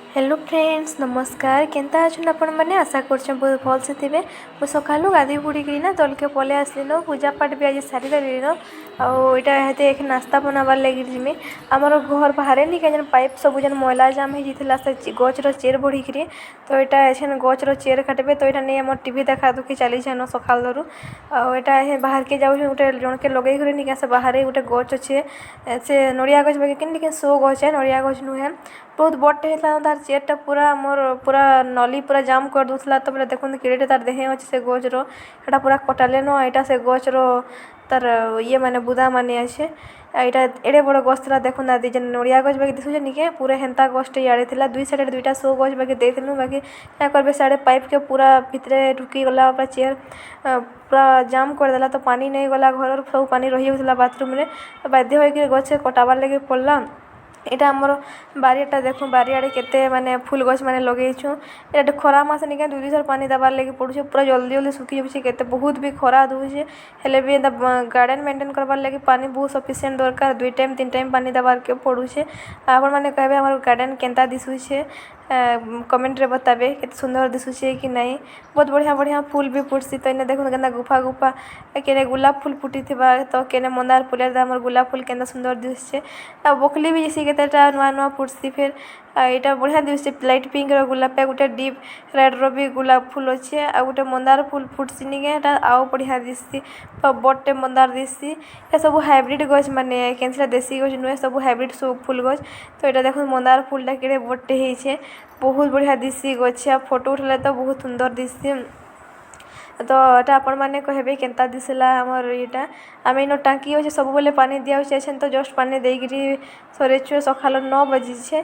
Hello friends नमस्कार केनता अच्छन आपण मैंने आशा कर बहुत भल से थे। मुझे सका गाधी बुड़ी ना तल के पलि आसली न पूजा पाठ भी आज सारी देली न आते एक नास्ता बनाबार लगे जिमी आमर घर बाहर नहीं कहीं पाइप सब जन मैला जाम हो से गचर चेर बढ़िक तो यहाँ गचर चेर काटे तो यहाँ नहीं आम टी देखा दुखी चली सकाल दरू आटा बाहर के जाऊँ गोटे जन के लगे नहीं से बाहर गोटे गच अच्छे से नड़िया गच बाकी शो गच है नड़िया गच नुहे बहुत बड़टे होता तार चेयरटा पूरा मोर पूरा नली पूरा जाम कर दूसला तो देखते किड़े तार देहे अच्छे से गचर एटा पूरा कटाले न यहाँ से गचर तार ये माने बुदा माने अच्छे यहाँ एड़े बड़ गछ था देखुन आदि जेन नड़िया गछ बाकी दिशुचे निके पूरा हेन्ता गछटे इे थी दुई साइड दुईटा शो गछ बाकी देलु बाकी क्या करेंगे साढ़े पाइप के पूरा भितर ढुकी गला पूरा चेयर पूरा जाम करदेला तो पानी नहीं गला घर सब पानी रही होता बाथरूम में बाध्य होकर गछ कटाबार लगे पड़ला। यहाँ आमर बारिटा देखूँ बारियाड़े केते माने फूल गछ माने लगेछू ये खरा मास निके दुई थर पानी देवार लगे पड़ुछे पूरा जल्दी जल्दी सुखी जाऊँचे केते बहुत भी खरा दूचे हेले भी गार्डन मेंटेन करवार लगे पानी बहुत सफिशिएंट दरकार 2 टाइम 3 टाइम पानी देवार के पड़ुछे आपण मैंने कहबे हमर गार्डन केनता दिशुछे कमेंट रे बताबे केते सुंदर दिशुछे कि नहीं बहुत बढ़िया बढ़िया फूल भी फुटसी तो इन्हें देखो केना गुफा गुफा केने गुलाब फूल फुटी थिबा तो केने मंदार फूल हमर गुलाब फूल केना सुंदर दिशुछे आ बकली भी जैसी केतेटा नुआ नुआ फुटसी फिर यहाँ बढ़िया दिशुछे लाइट पिंक रो गुलाब पे गोटे डीप रेड रो भी गुलाब फूल अच्छे आ गोटे मंदार फूल फुटसी निके आउ बढ़िया दिशसी बड़टे मंदार दिशसी ये सब हाइब्रिड गछ माने कैंसिला देसी गछ नुहे सब हाइब्रिड सब फूल गछ तो यहाँ देखो मंदार फूलटा केड़े बड़टे होइछे बहुत बढ़िया दिशसी गछ फोटो उठले तो बहुत सुंदर दिशसी तो यहाँ आपण मैंने कहबे केनता दिसला हमर यहाँ आम इन टाँकी अच्छे सब बेले पानी दिया तो जस्ट पानी देकरी सरेचु सकाल 9 बजे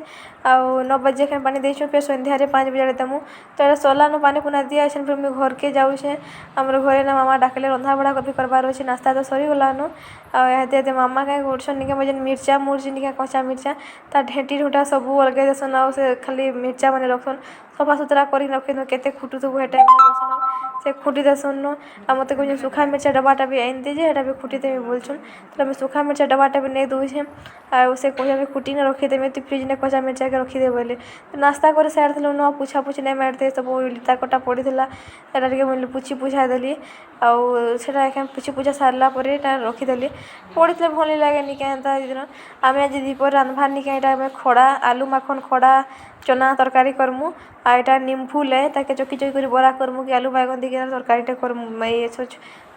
आ 9 बजे पानी देचु फिर सन्ध्या 5 बजे देमु तो यहाँ सरलानु पानी पुना दिया फिर मुझे घर के जाऊे आमर घरे ना मामा डाकले रंधा बड़ा भी करवार अच्छे नास्ता तो सरीगलानु आते मामा कहीं गोड़सन निके मुझे मिर्चा मुर्ची निके कचा मिर्चा तार ढेटी ढुटा सब अलगे देसन आ खाली मिर्चा मैंने रखन सफा सुतरा कर रखी केते खुटुथबु हे टाइम से खुटी देसन आ मत कह सुखा मिर्चा डबाटा भी आइन दीजिए हेटा भी खुटी देवी बोलछन तो मैं सुखा मिर्चा डबाटा भी नहीं दूचे आ से कह खुटी ना रखीदेमी तु फ्रिज ने कचा मिर्चा के रखीदे बोले तो नास्ता कर सारी न पुछा पुछी नहीं मारते सब लिता कटा पड़ा है मुझे पुछी पुछा देली आटा पुछी पुछा सारा रखीदेली पड़ी भल लगे निके हेन्ता दिन आम आज दीपर रांधबार निके यहाँ खड़ा आलू माखन खड़ा चना तरकारी करमु आ यहाँ निम्फू ले ताके चकी चकी कर बरा करमु कि आलू बैगन दी तरकारीटे करमु ये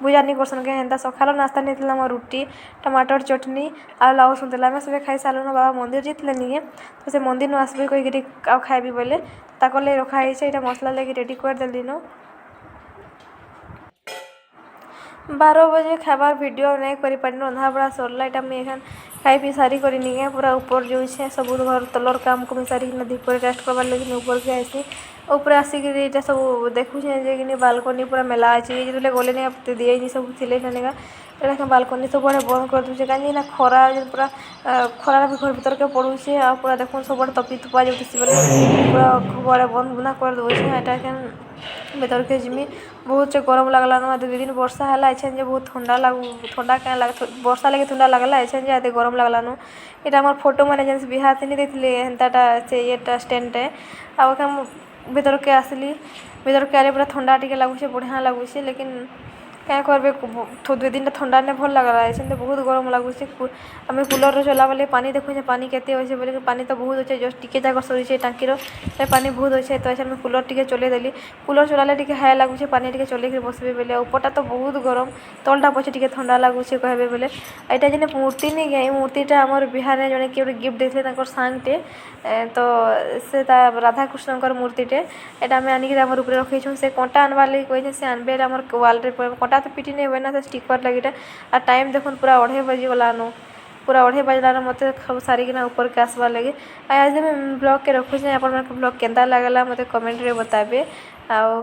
बुझा नहीं करसन के हेन्ता सकाल नास्ता नहीं मोर रुटी टमाटर चटनी आ लाउ सुनते आम सब खाई सारू बाबा मंदिर जीतले निके तो से मंदिर न आसबे कहीकि आ खाइबी बोले ताकर लगे रखाई यहाँ मसला लगे रेडी करदेली न 12 बजे खाबार वीडियो नहीं करि पारि रंधा बड़ा सरला यहाँ मुझे खाई पी सारी कर पूरा ऊपर जो सब घर तलर काम को सारी दीपर रेस्ट करवार लगे ऊपर के आसी ऊपर आसिक सब देखुचे बालकनी पूरा मेला अच्छे जो गले नहीं दिए सब थे यहाँ बालकनी सब बड़े बंद कर दूचे कहीं खरा पूरा खरार भी घर भर के पड़ूचे आ पूरा देखो सब बड़े तपी तुपा जाती पूरा बड़े बंद बुना कर दूचे यहाँ भर के जिमी बहुत गरम लगला न 2 दिन वर्षा है जे बहुत ठंडा क्या लगे वर्षा लगे ठंडा लगला जे गरम लगला न यहाँ आम फोटो मैंने जैसे बिहार थी देते हेन्ताटा से ये स्टैंड आ भर के आसली भर के आले पूरा ठंडा टी लगुचे बढ़िया लगुचे लेकिन क्या करेंगे 2 दिन ठंडा नहीं भल लगला है बहुत गरम लगुच आम कूलर चला बोले पानी देखुचे पानी केते अच्छे बोले पानी तो बहुत अच्छे जस्ट टिके जाक सरीचे टाँकीर पानी बहुत अच्छे तो अच्छे कूलर टी चलदेली कूलर चलाले टी हाय लगुचे पानी टी चल बसबे बोले ऊपरटा तो बहुत गरम तलटा पचे टी ठंडा लगुचे कहबे बोले यहाँ जेन मूर्ति नहीं गए मूर्तिटा आम बिहार में जड़े किए गिफ्ट देते सांगटे तो से राधाकृष्ण मूर्तिटे यहाँ आम आनिक रखीछुँ से कंटा आनबार लगे कही से आनबे आम वाल कंटा तो पिटी नहीं हुए ना से स्टिकर लगे आ टाइम देखो पूरा 2:30 बजे गलानु पूरा 2:30 बजलान मत सारिकिना ऊपर के आसबार लगे आज ब्लॉग के रखुचे आप ब्लॉग केन्ता लगला मत कमेंट रे बताबे आ।